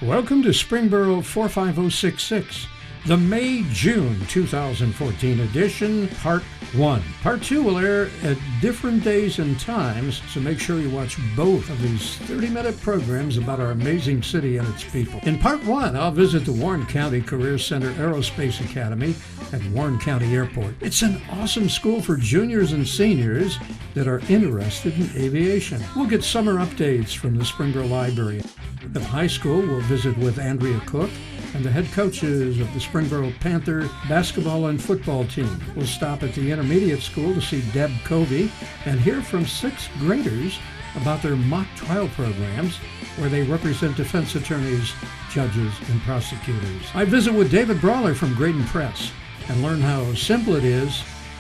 Welcome to Springboro 45066, the May-June 2014 edition, Part 1. Part 2 will air at different days and times, so make sure you watch both of these 30-minute programs about our amazing city and its people. In Part 1, I'll visit the Warren County Career Center Aerospace Academy at Warren County Airport. It's an awesome school for juniors and seniors that are interested in aviation. We'll get summer updates from the Springboro Library. At the high school, we'll visit with Andrea Cook and the head coaches of the Springboro Panther basketball and football team. We'll stop at the intermediate school to see Deb Covey and hear from sixth graders about their mock trial programs where they represent defense attorneys, judges, and prosecutors. I visit with David Brawler from Graydon Press and learn how simple it is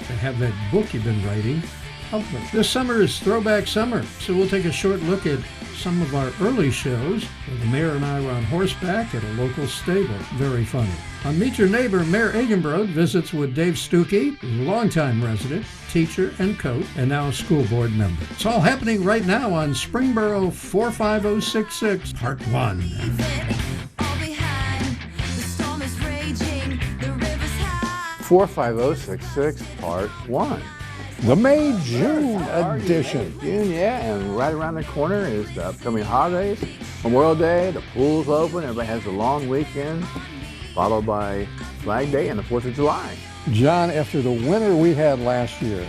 to have that book you've been writing published. This summer is Throwback Summer, so we'll take a short look at some of our early shows where the mayor and I were on horseback at a local stable. Very funny. On Meet Your Neighbor, Mayor Egenbrod visits with Dave Stuckey, who's a longtime resident, teacher and coach, and now a school board member. It's all happening right now on Springboro 45066, Part 1. 45066, Part 1. The May-June edition. June, yeah, and right around the corner is the upcoming holidays. Memorial Day, the pool's open, everybody has a long weekend, followed by Flag Day and the 4th of July. John, after the winter we had last year,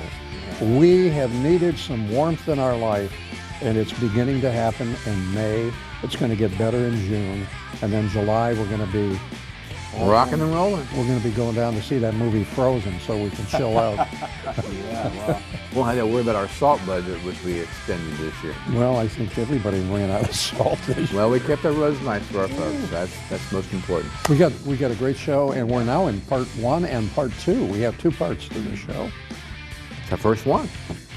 we have needed some warmth in our life, and it's beginning to happen in May. It's going to get better in June, and then July we're going to be rocking and rolling. We're going to be going down to see that movie Frozen so we can chill out. Yeah, well, we won't have to worry about our salt budget, which we extended this year. Well, I think everybody ran out of salt this year. Well, we kept our roads nice for our folks. That's most important. We got a great show, and we're now in Part 1 and Part 2. We have 2 parts to the show. It's our first one,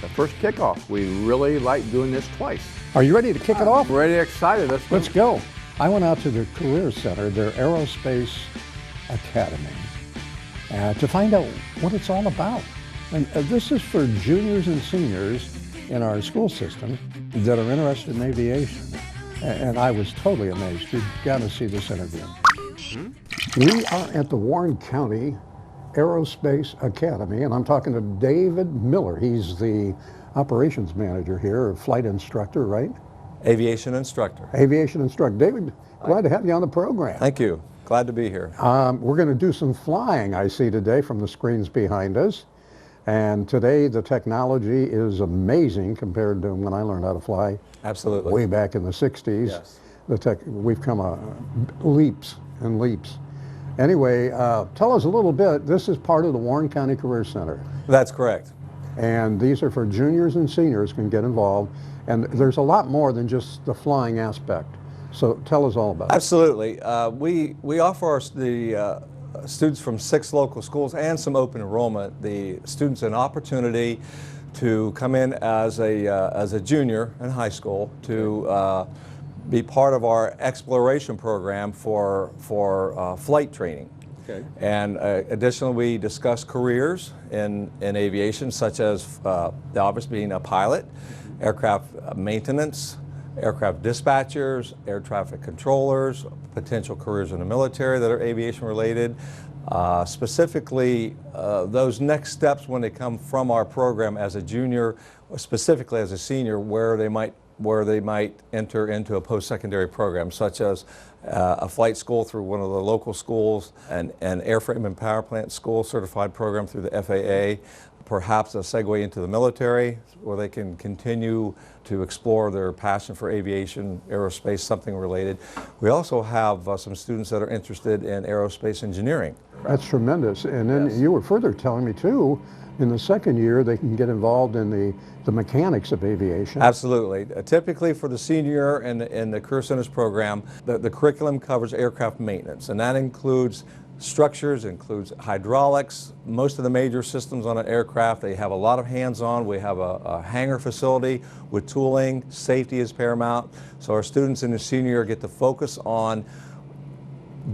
the first kickoff. We really like doing this twice. Are you ready to kick it off? We're ready, excited. Let's go. I went out to their Career Center, their Aerospace Academy, to find out what it's all about. And this is for juniors and seniors in our school system that are interested in aviation. And I was totally amazed. You've got to see this interview. We are at the Warren County Aerospace Academy, and I'm talking to David Miller. He's the operations manager here, flight instructor, right? Aviation instructor. Aviation instructor. David, glad to have you on the program. Thank you. Glad to be here. We're going to do some flying, I see today, from the screens behind us. And today the technology is amazing compared to when I learned how to fly. Absolutely. Way back in the 60s. Yes. We've come leaps and leaps. Anyway, tell us a little bit. This is part of the Warren County Career Center. That's correct. And these are for juniors and seniors can get involved. And there's a lot more than just the flying aspect. So tell us all about it. Absolutely. We offer the students from 6 local schools and some open enrollment, the students an opportunity to come in as a junior in high school to be part of our exploration program for flight training. Okay. And additionally, we discuss careers in aviation, such as the obvious being a pilot, aircraft maintenance, aircraft dispatchers, air traffic controllers, potential careers in the military that are aviation related. Specifically, those next steps when they come from our program as a junior, specifically as a senior, where they might enter into a post-secondary program, such as a flight school through one of the local schools, an airframe and power plant school certified program through the FAA, perhaps a segue into the military where they can continue to explore their passion for aviation, aerospace, something related. We also have some students that are interested in aerospace engineering. That's tremendous. And then Yes. you were further telling me too, in the second year they can get involved in the mechanics of aviation. Absolutely. Typically for the senior in the Career Centers program, the curriculum covers aircraft maintenance, and that includes structures, includes hydraulics, most of the major systems on an aircraft. They have a lot of hands-on. We have a hangar facility with tooling. Safety is paramount. So our students in the senior year get to focus on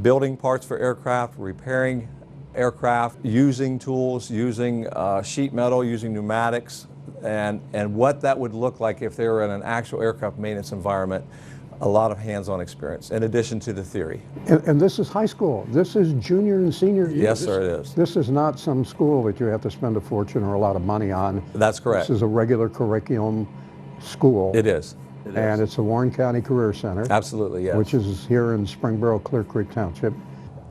building parts for aircraft, repairing aircraft, using tools, using sheet metal, using pneumatics, and what that would look like if they were in an actual aircraft maintenance environment a lot of hands-on experience in addition to the theory. And this is high school. This is junior and senior year. Yes, sir, it is. This is not some school that you have to spend a fortune or a lot of money on. That's correct. This is a regular curriculum school. It is. And it's the Warren County Career Center. Absolutely, yes. Which is here in Springboro, Clear Creek Township.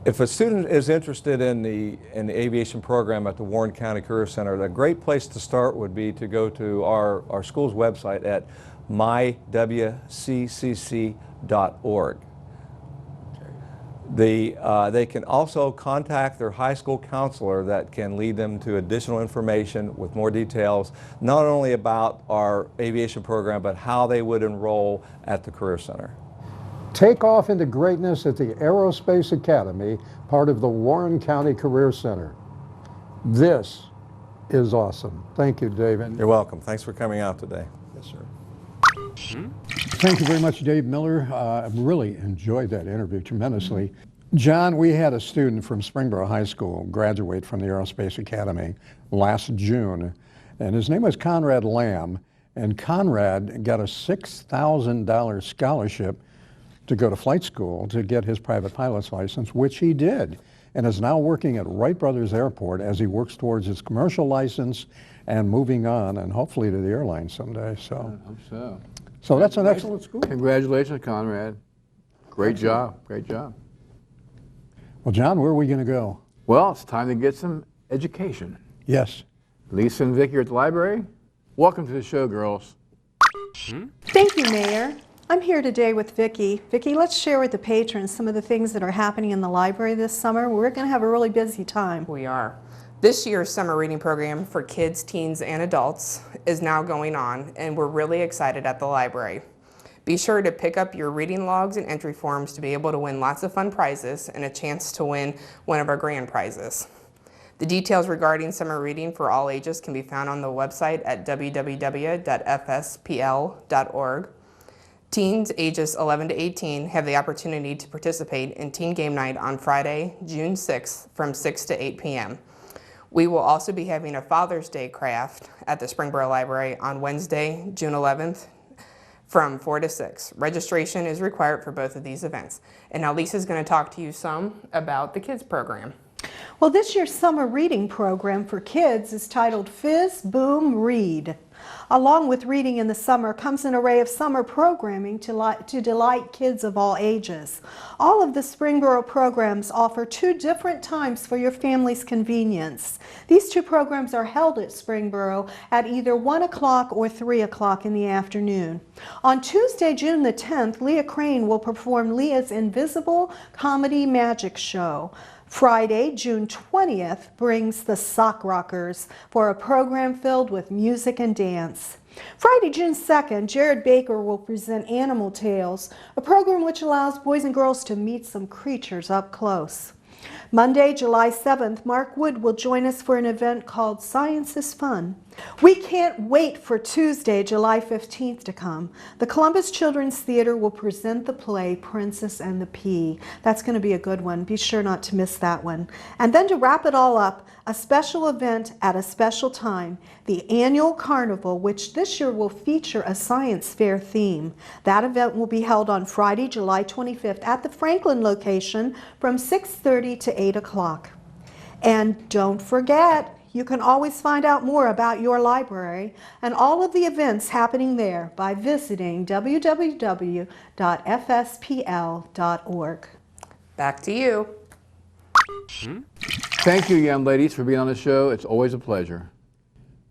If a student is interested in the aviation program at the Warren County Career Center, a great place to start would be to go to our school's website at mywccc.org. They can also contact their high school counselor that can lead them to additional information with more details, not only about our aviation program, but how they would enroll at the Career Center. Take off into greatness at the Aerospace Academy, part of the Warren County Career Center. This is awesome. Thank you, David. You're welcome. Thanks for coming out today. Yes, sir. Thank you very much, Dave Miller. I really enjoyed that interview tremendously. John, we had a student from Springboro High School graduate from the Aerospace Academy last June, and his name was Conrad Lamb, and Conrad got a $6,000 scholarship to go to flight school to get his private pilot's license, which he did, and is now working at Wright Brothers Airport as he works towards his commercial license and moving on, and hopefully to the airline someday. So, I hope so. So that's an excellent school. Congratulations, Conrad. Great job. Great job. Well, John, where are we going to go? Well, it's time to get some education. Yes. Lisa and Vicki are at the library. Welcome to the show, girls. Thank you, Mayor. I'm here today with Vicki. Vicki, let's share with the patrons some of the things that are happening in the library this summer. We're going to have a really busy time. We are. This year's summer reading program for kids, teens, and adults is now going on, and we're really excited at the library. Be sure to pick up your reading logs and entry forms to be able to win lots of fun prizes and a chance to win one of our grand prizes. The details regarding summer reading for all ages can be found on the website at www.fspl.org. Teens ages 11 to 18 have the opportunity to participate in Teen Game Night on Friday, June 6th from 6 to 8 p.m. We will also be having a Father's Day craft at the Springboro Library on Wednesday, June 11th from 4 to 6. Registration is required for both of these events. And now Lisa's going to talk to you some about the kids program. Well, this year's summer reading program for kids is titled Fizz Boom Read. Along with reading in the summer comes an array of summer programming to delight kids of all ages. All of the Springboro programs offer 2 different times for your family's convenience. These 2 programs are held at Springboro at either 1 o'clock or 3 o'clock in the afternoon. On Tuesday, June the 10th, Leah Crane will perform Leah's Invisible Comedy Magic Show. Friday, June 20th, brings the Sock Rockers for a program filled with music and dance. Friday, June 2nd, Jared Baker will present Animal Tales, a program which allows boys and girls to meet some creatures up close. Monday, July 7th, Mark Wood will join us for an event called Science is Fun. We can't wait for Tuesday, July 15th to come. The Columbus Children's Theater will present the play Princess and the Pea. That's going to be a good one. Be sure not to miss that one. And then to wrap it all up, a special event at a special time, the annual carnival, which this year will feature a science fair theme. That event will be held on Friday, July 25th at the Franklin location from 6:30 to 8 o'clock. And don't forget, you can always find out more about your library and all of the events happening there by visiting www.fspl.org. Back to you. Thank you, young ladies, for being on the show. It's always a pleasure.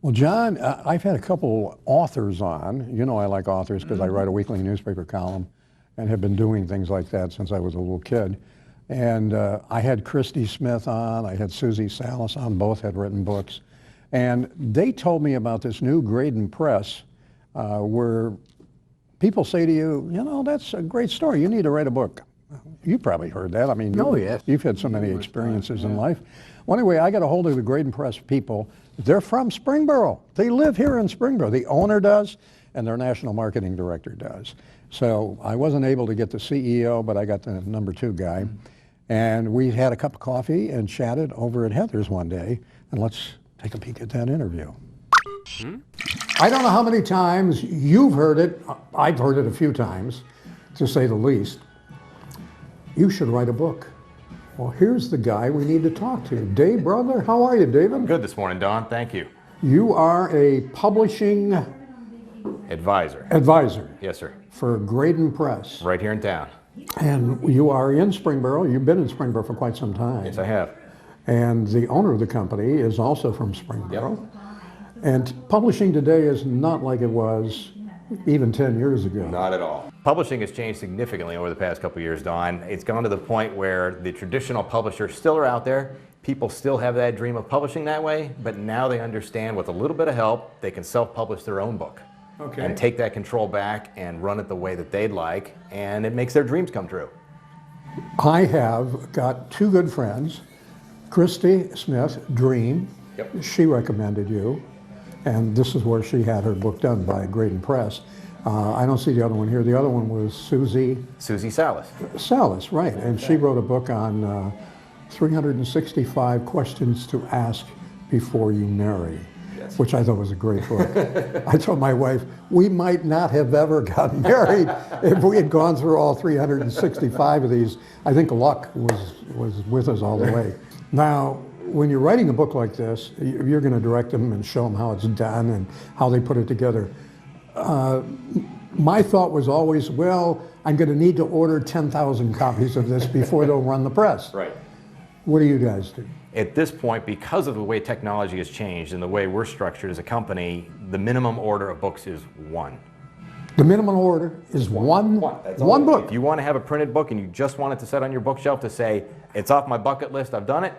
Well, John, I've had a couple authors on. You know I like authors because I write a weekly newspaper column and have been doing things like that since I was a little kid. And I had Christy Smith on, I had Susie Salas on, both had written books. And they told me about this new Graydon Press where people say to you, you know, that's a great story, you need to write a book. You probably heard that. I mean, yes. You've had so many experiences in life. Well, anyway, I got a hold of the Graydon Press people. They're from Springboro. They live here in Springboro. The owner does, and their national marketing director does. So I wasn't able to get the CEO, but I got the number 2 guy. And we had a cup of coffee and chatted over at Heather's one day. And let's take a peek at that interview. I don't know how many times you've heard it. I've heard it a few times. to say the least. You should write a book. Well, here's the guy we need to talk to. Dave Brother, how are you, David? Good this morning, Don. Thank you. You are a publishing Advisor. Yes, sir. For Graydon Press. Right here in town. And you are in Springboro. You've been in Springboro for quite some time. Yes, I have. And the owner of the company is also from Springboro. And publishing today is not like it was even 10 years ago. Not at all. Publishing has changed significantly over the past couple of years, Don. It's gone to the point where the traditional publishers still are out there. People still have that dream of publishing that way, but now they understand with a little bit of help, they can self-publish their own book. Okay. And take that control back and run it the way that they'd like, and it makes their dreams come true. I have got two good friends, Christy Smith, Dream. Yep. She recommended you, and this is where she had her book done by Graydon Press. I don't see the other one here. The other one was Susie Salas, right, and she wrote a book on 365 questions to ask before you marry. Which I thought was a great book. I told my wife, we might not have ever gotten married if we had gone through all 365 of these. I think luck was with us all the way. Now, when you're writing a book like this, you're going to direct them and show them how it's done and how they put it together. My thought was always, well, I'm going to need to order 10,000 copies of this before they'll run the press. Right. What do you guys do? At this point, because of the way technology has changed and the way we're structured as a company, the minimum order of books is one. The minimum order is one book. If you want to have a printed book and you just want it to sit on your bookshelf to say, it's off my bucket list, I've done it,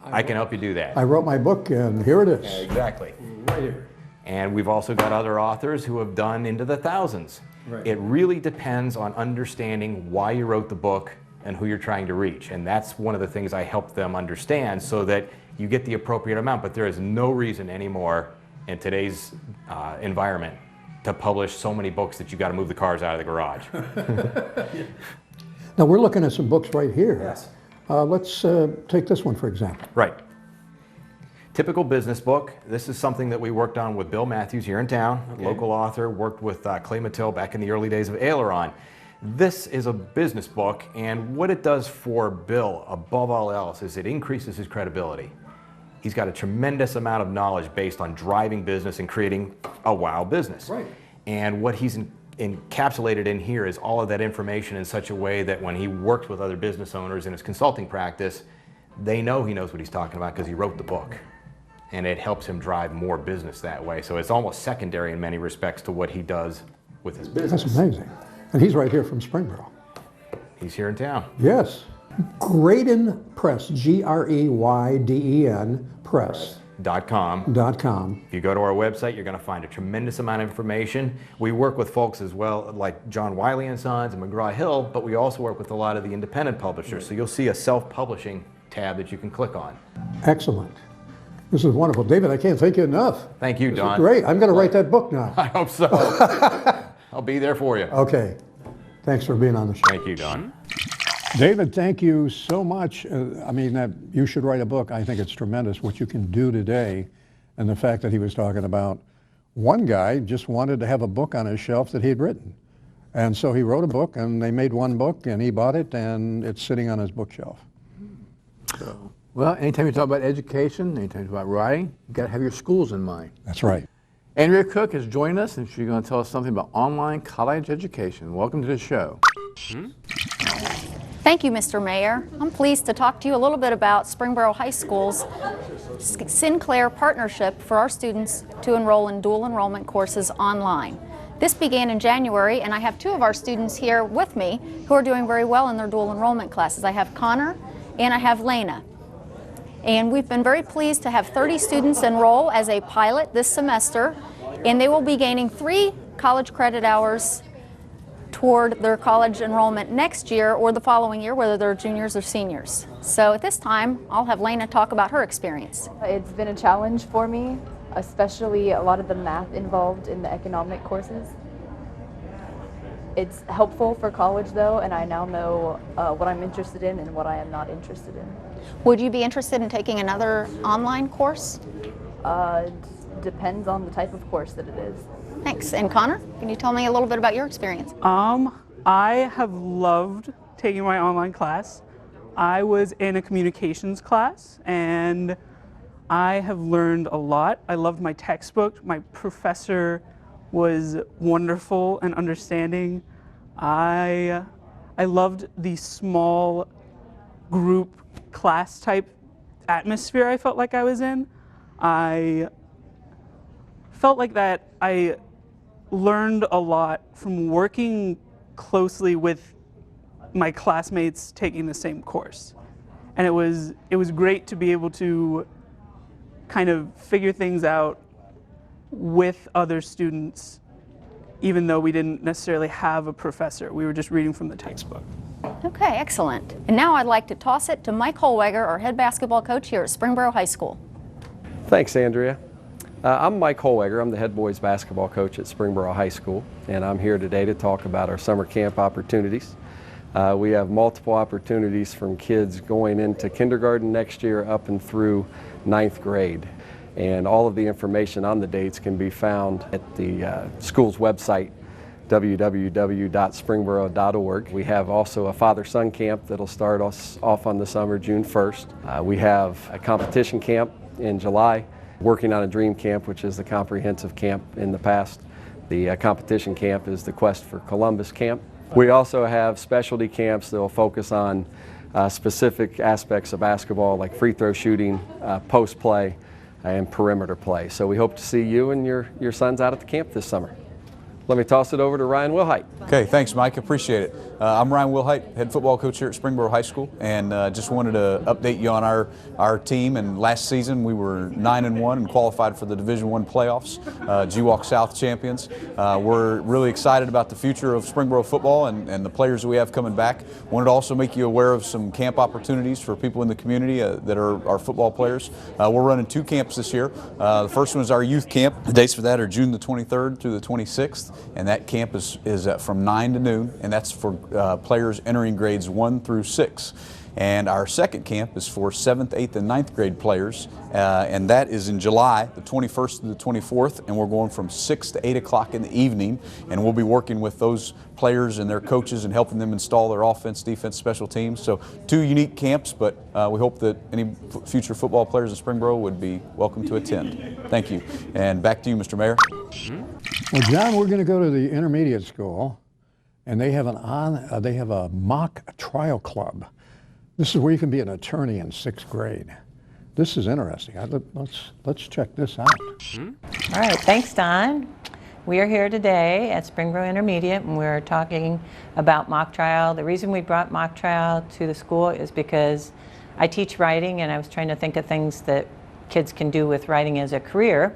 I can help you do that. I wrote my book and here it is. Yeah, exactly. Right here. And we've also got other authors who have done into the thousands. Right. It really depends on understanding why you wrote the book and who you're trying to reach. And that's one of the things I help them understand so that you get the appropriate amount. But there is no reason anymore in today's environment to publish so many books that you got to move the cars out of the garage. Now we're looking at some books right here. Yes. Let's take this one for example. Right. Typical business book. This is something that we worked on with Bill Matthews here in town, a local author, worked with Clay Mattil back in the early days of Aileron. This is a business book, and what it does for Bill, above all else, is it increases his credibility. He's got a tremendous amount of knowledge based on driving business and creating a wow business. Right. And what he's encapsulated in here is all of that information in such a way that when he works with other business owners in his consulting practice, they know he knows what he's talking about because he wrote the book. And it helps him drive more business that way. So it's almost secondary in many respects to what he does with his business. That's amazing. And he's right here from Springboro. He's here in town. Yes. Graydon Press, Greyden Press. .com. If you go to our website, you're going to find a tremendous amount of information. We work with folks as well, like John Wiley and Sons and McGraw-Hill, but we also work with a lot of the independent publishers. So you'll see a self-publishing tab that you can click on. Excellent. This is wonderful. David, I can't thank you enough. Thank you, Don. Great. I'm going to write that book now. I hope so. I'll be there for you. Okay. Thanks for being on the show. Thank you, Don. David, thank you so much. You should write a book. I think it's tremendous what you can do today, and the fact that he was talking about one guy just wanted to have a book on his shelf that he had written. And so he wrote a book, and they made one book, and he bought it, and it's sitting on his bookshelf. So, well, anytime you talk about education, anytime you talk about writing, you've got to have your schools in mind. That's right. Andrea Cook has joined us, and she's going to tell us something about online college education. Welcome to the show. Thank you, Mr. Mayor. I'm pleased to talk to you a little bit about Springboro High School's Sinclair partnership for our students to enroll in dual enrollment courses online. This began in January, and I have two of our students here with me who are doing very well in their dual enrollment classes. I have Connor and I have Lena. And we've been very pleased to have 30 students enroll as a pilot this semester, and they will be gaining 3 college credit hours toward their college enrollment next year or the following year, whether they're juniors or seniors. So at this time, I'll have Lena talk about her experience. It's been a challenge for me, especially a lot of the math involved in the economic courses. It's helpful for college though, and I now know what I'm interested in and what I am not interested in. Would you be interested in taking another online course? Depends on the type of course that it is. Thanks. And Connor, can you tell me a little bit about your experience? I have loved taking my online class. I was in a communications class and I have learned a lot. I loved my textbook. My professor was wonderful and understanding. I loved the small group class type atmosphere I felt like I was in. I felt like that I learned a lot from working closely with my classmates taking the same course. And it was great to be able to kind of figure things out with other students, even though we didn't necessarily have a professor. We were just reading from the textbook. Okay, excellent. And now I'd like to toss it to Mike Holweger, our head basketball coach here at Springboro High School. Thanks, Andrea. I'm Mike Holweger. I'm the head boys basketball coach at Springboro High School, and I'm here today to talk about our summer camp opportunities. We have multiple opportunities from kids going into kindergarten next year up and through 9th grade. And all of the information on the dates can be found at the school's website, www.springboro.org. We have also a father-son camp that'll start us off on the summer, June 1st. We have a competition camp in July, working on a dream camp, which is the comprehensive camp in the past. The competition camp is the Quest for Columbus camp. We also have specialty camps that will focus on specific aspects of basketball like free throw shooting, post play, and perimeter play. So we hope to see you and your sons out at the camp this summer. Let me toss it over to Ryan Wilhite. Okay, thanks Mike, appreciate it. I'm Ryan Wilhite, head football coach here at Springboro High School, and just wanted to update you on our team. And last season we were 9-1 and qualified for the Division I playoffs, GWalk South champions. We're really excited about the future of Springboro football and the players that we have coming back. Wanted to also make you aware of some camp opportunities for people in the community that are our football players. We're running 2 camps this year. The first one is our youth camp. The dates for that are June the 23rd through the 26th. And that camp is from 9 to noon, and that's for players entering grades 1 through 6. And our second camp is for 7th, 8th, and 9th grade players, and that is in July, the 21st to the 24th, and we're going from 6 to 8 o'clock in the evening, and we'll be working with those players and their coaches and helping them install their offense, defense, special teams. So 2 unique camps, but we hope that any future football players in Springboro would be welcome to attend. Thank you. And back to you, Mr. Mayor. Well, John, we're going to go to the intermediate school, and they have a mock trial club. This is where you can be an attorney in 6th grade. This is interesting. Let's check this out. All right, thanks, Don. We are here today at Springboro Intermediate, and we're talking about mock trial. The reason we brought mock trial to the school is because I teach writing, and I was trying to think of things that kids can do with writing as a career.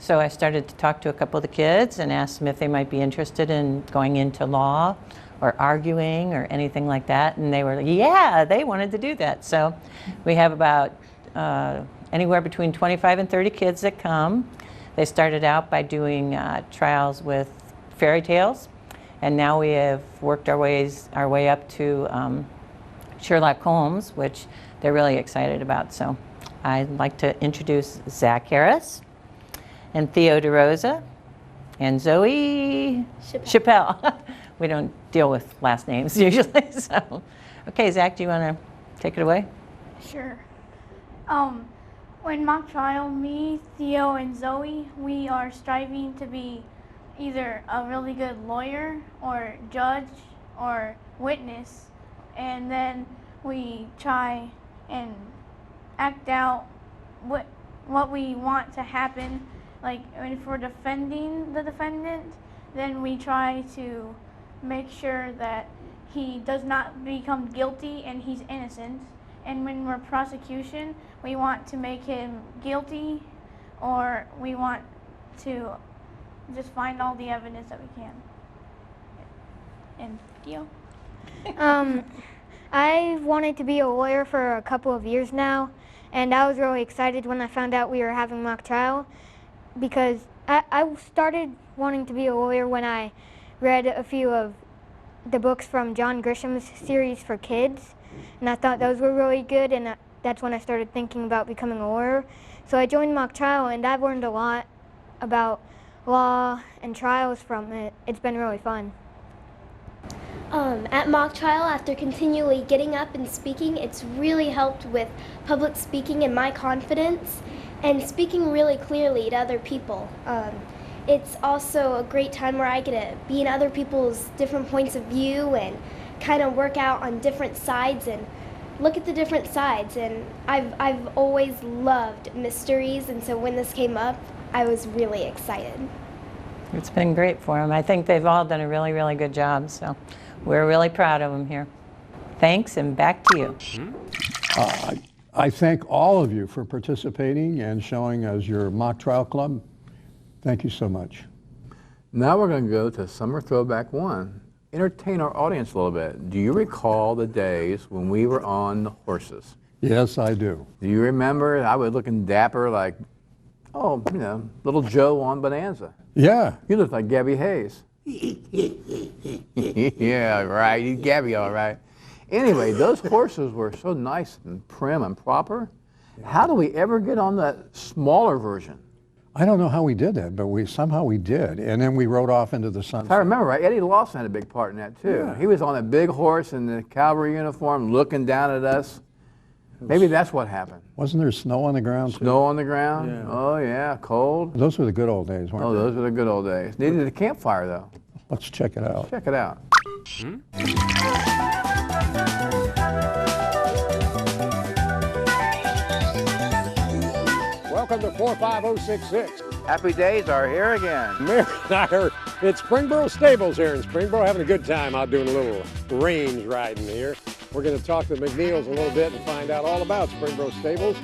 So I started to talk to a couple of the kids and asked them if they might be interested in going into law or arguing or anything like that, and they were like, yeah, they wanted to do that. So we have about anywhere between 25 and 30 kids that come. They started out by doing trials with fairy tales, and now we have worked our way up to Sherlock Holmes, which they're really excited about. So I'd like to introduce Zach Harris and Theo DeRosa and Zoe Chappelle. We don't deal with last names usually. So, okay, Zach, do you want to take it away? Sure. When mock trial, me, Theo, and Zoe, we are striving to be either a really good lawyer or judge or witness, and then we try and act out what we want to happen. Like if we're defending the defendant, then we try to make sure that he does not become guilty and he's innocent. And when we're prosecution, we want to make him guilty, or we want to just find all the evidence that we can. And Theo? I've wanted to be a lawyer for a couple of years now, and I was really excited when I found out we were having mock trial, because I started wanting to be a lawyer when I read a few of the books from John Grisham's series for kids, and I thought those were really good, and that's when I started thinking about becoming a lawyer. So I joined mock trial, and I've learned a lot about law and trials from it. It's been really fun. At mock trial, after continually getting up and speaking, it's really helped with public speaking and my confidence and speaking really clearly to other people. It's also a great time where I get to be in other people's different points of view and kind of work out on different sides and look at the different sides. And I've always loved mysteries, and so when this came up, I was really excited. It's been great for them. I think they've all done a really, really good job, so we're really proud of them here. Thanks, and back to you. I thank all of you for participating and showing us your mock trial club. Thank you so much. Now we're going to go to Summer Throwback 1. Entertain our audience a little bit. Do you recall the days when we were on the horses? Yes, I do. Do you remember I was looking dapper like, oh, you know, little Joe on Bonanza? Yeah. You look like Gabby Hayes. Yeah, right. He's Gabby, all right. Anyway, those horses were so nice and prim and proper. How do we ever get on that smaller version? I don't know how we did that, but somehow we did. And then we rode off into the sunset. If I remember right, Eddie Lawson had a big part in that too. Yeah. He was on a big horse in the cavalry uniform looking down at us. Maybe that's what happened. Wasn't there snow on the ground? Snow on the ground? Yeah. Oh yeah, cold. Those were the good old days, weren't Oh, they? those were the good old days. Needed a campfire though. Let's check it out. Check it out. Welcome to 45066. Happy days are here again. Mary and I are at Springboro Stables here in Springboro, having a good time out doing a little range riding here. We're going to talk to the McNeils a little bit and find out all about Springboro Stables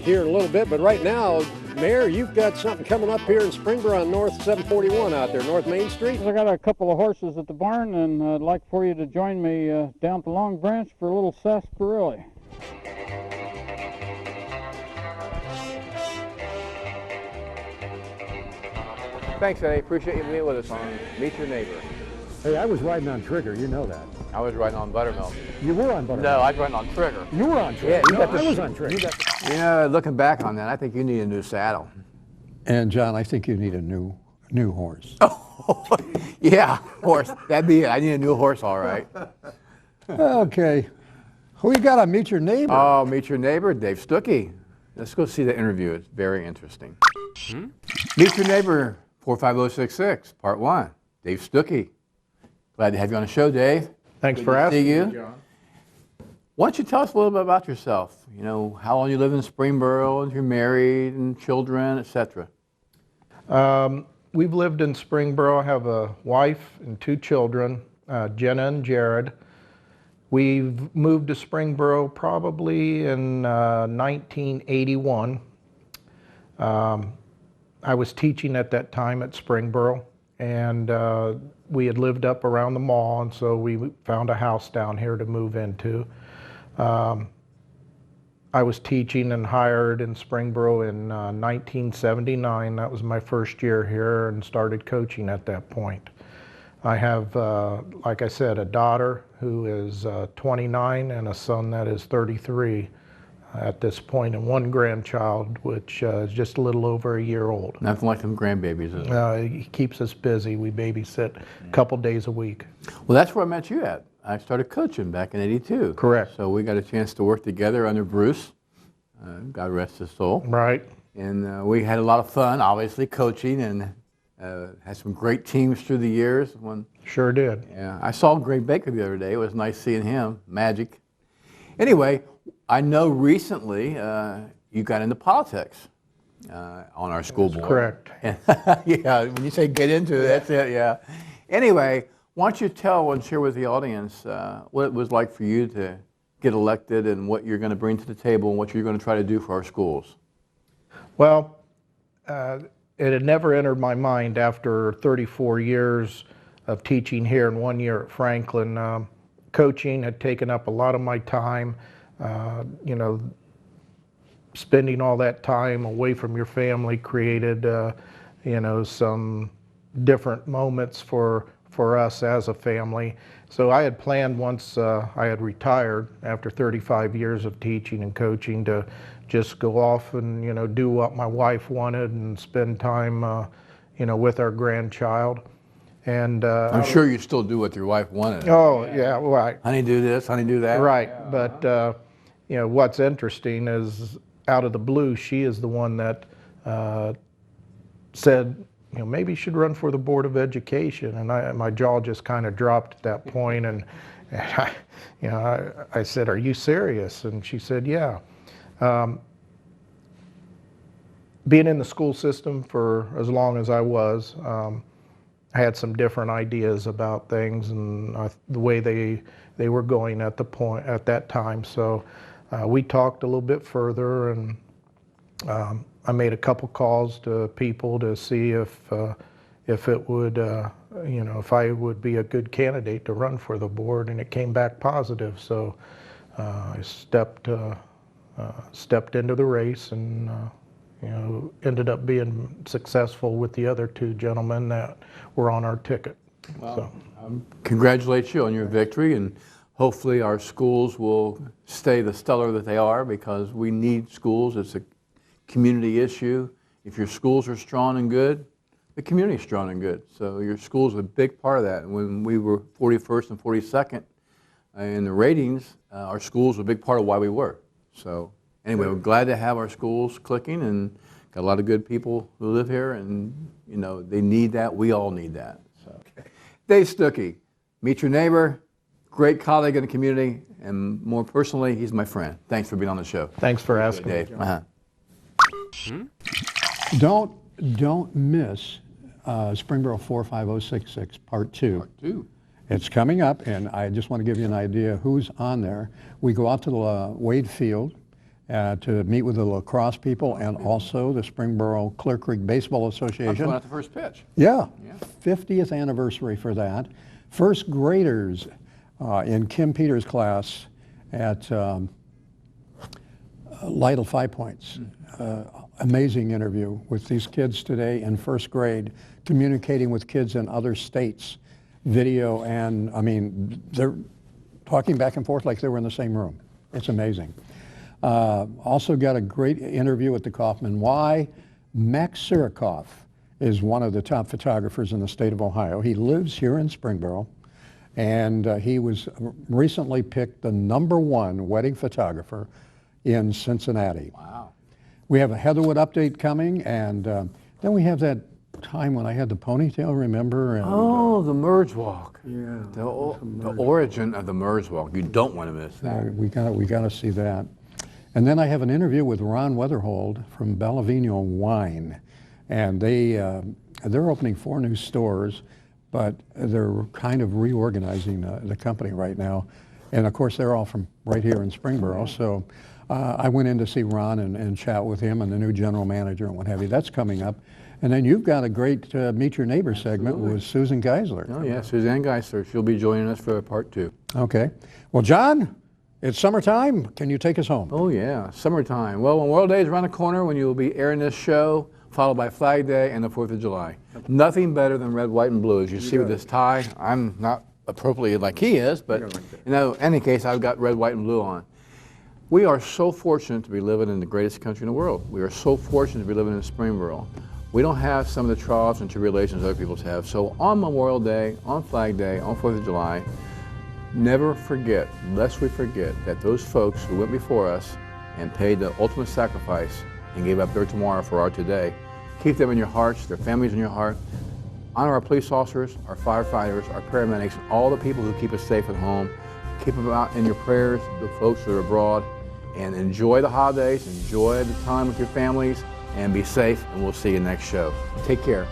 here in a little bit. But right now, Mayor, you've got something coming up here in Springboro on North 741 out there, North Main Street. I got a couple of horses at the barn, and I'd like for you to join me down at the Long Branch for a little sarsaparilla. Thanks, Eddie. Appreciate you being with us on Meet Your Neighbor. Hey, I was riding on Trigger, you know that. I was riding on Buttermilk. You were on Buttermilk? No, I was riding on Trigger. You were on Trigger? Yeah, you got I was on Trigger. You know, looking back on that, I think you need a new saddle. And John, I think you need a new horse. Oh, yeah, horse. That'd be it. I need a new horse, all right. Okay. Who you got on Meet Your Neighbor? Oh, Meet Your Neighbor, Dave Stuckey. Let's go see the interview. It's very interesting. Meet Your Neighbor 45066, Part 1. Dave Stuckey. Glad to have you on the show, Dave. Thanks Good for to asking. see you. Why don't you tell us a little bit about yourself? You know, how long you live in Springboro, if you're married, and children, etc. We've lived in Springboro. I have a wife and two children, Jenna and Jared. We've moved to Springboro probably in 1981. I was teaching at that time at Springboro, and we had lived up around the mall, and so we found a house down here to move into. I was teaching and hired in Springboro in 1979. That was my first year here, and started coaching at that point. I have, like I said, a daughter who is 29 and a son that is 33 at this point, and one grandchild, which is just a little over a year old. Nothing like them grandbabies, is it? He keeps us busy. We babysit a couple days a week. Well, that's where I met you at. I started coaching back in '82. Correct. So we got a chance to work together under Bruce, God rest his soul. Right. And we had a lot of fun, obviously, coaching, and had some great teams through the years. Sure did. Yeah, I saw Greg Baker the other day. It was nice seeing him. Magic. Anyway, I know recently you got into politics on our school board. Correct. Yeah, when you say get into it, that's it, yeah. Anyway, why don't you tell and share with the audience what it was like for you to get elected and what you're going to bring to the table and what you're going to try to do for our schools? Well, it had never entered my mind after 34 years of teaching here and 1 year at Franklin. Coaching had taken up a lot of my time. You know, spending all that time away from your family created, you know, some different moments for us as a family. So I had planned once I had retired after 35 years of teaching and coaching to just go off and, you know, do what my wife wanted and spend time, you know, with our grandchild. And I'm sure you still do what your wife wanted. Oh, yeah, right. Honey, do this, honey, do that. Right, but you know, what's interesting is out of the blue, she is the one that said, you know, maybe you should run for the Board of Education. And my jaw just kind of dropped at that point, and I said, are you serious? And she said, yeah. Being in the school system for as long as I was, I had some different ideas about things and the way they were going at that time. So we talked a little bit further, and I made a couple calls to people to see if it would, you know, if I would be a good candidate to run for the board, and it came back positive. So I stepped into the race, and you know, ended up being successful with the other two gentlemen that were on our ticket. Well, So. Congratulate you on your victory, and hopefully our schools will stay the stellar that they are, because we need schools. It's a community issue. If your schools are strong and good, the community is strong and good. So your schools are a big part of that. And when we were 41st and 42nd in the ratings, our schools were a big part of why we were. So anyway, we're glad to have our schools clicking, and got a lot of good people who live here, and you know, they need that. We all need that. So, Dave Stuckey, meet your neighbor, great colleague in the community, and more personally, he's my friend. Thanks for being on the show. Thanks for asking me, Dave. John. Don't miss Springboro 45066 Part 2. Part 2. It's coming up, and I just want to give you an idea who's on there. We go out to the Wade Field to meet with the lacrosse people, and also the Springboro Clear Creek Baseball Association. I'm going out the first pitch. Yeah, 50th anniversary for that. First graders in Kim Peters' class at Lytle 5 Points. Amazing interview with these kids today in first grade, communicating with kids in other states, video, and I mean, they're talking back and forth like they were in the same room. It's amazing. Also got a great interview at the Kaufman Y. Max Sirikoff is one of the top photographers in the state of Ohio. He lives here in Springboro, and he was recently picked the #1 wedding photographer in Cincinnati. Wow. We have a Heatherwood update coming, and then we have that time when I had the ponytail, remember? And, oh, the merge walk. Yeah. The origin of the merge walk. You don't want to miss that. we got to see that. And then I have an interview with Ron Weatherhold from Bellavino Wine, and they're opening 4 new stores, but they're kind of reorganizing the company right now. And of course, they're all from right here in Springboro. So I went in to see Ron and chat with him and the new general manager and what have you. That's coming up. And then you've got a great Meet Your Neighbor segment with Susan Geisler. Oh yeah, Suzanne Geisler. She'll be joining us for part 2. Okay. Well, John, it's summertime. Can you take us home? Oh yeah, summertime. Well, Memorial Day is around the corner when you'll be airing this show, followed by Flag Day and the 4th of July. Nothing better than red, white, and blue. As you see with this tie, I'm not appropriately like he is, but you know, in any case, I've got red, white, and blue on. We are so fortunate to be living in the greatest country in the world. We are so fortunate to be living in Springboro. We don't have some of the trials and tribulations other people have. So on Memorial Day, on Flag Day, on 4th of July, never forget, lest we forget, that those folks who went before us and paid the ultimate sacrifice and gave up their tomorrow for our today, keep them in your hearts, their families in your heart. Honor our police officers, our firefighters, our paramedics, all the people who keep us safe at home. Keep them out in your prayers, the folks that are abroad, and enjoy the holidays, enjoy the time with your families, and be safe, and we'll see you next show. Take care.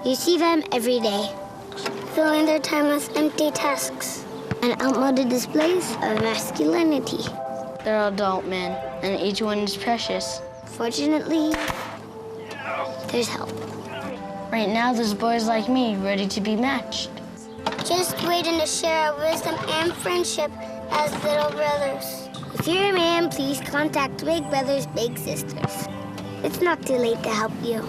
You see them every day, filling their time with empty tasks and outmoded displays of masculinity. They're adult men, and each one is precious. Fortunately, there's help. Right now, there's boys like me ready to be matched. Just waiting to share our wisdom and friendship as little brothers. If you're a man, please contact Big Brothers Big Sisters. It's not too late to help you.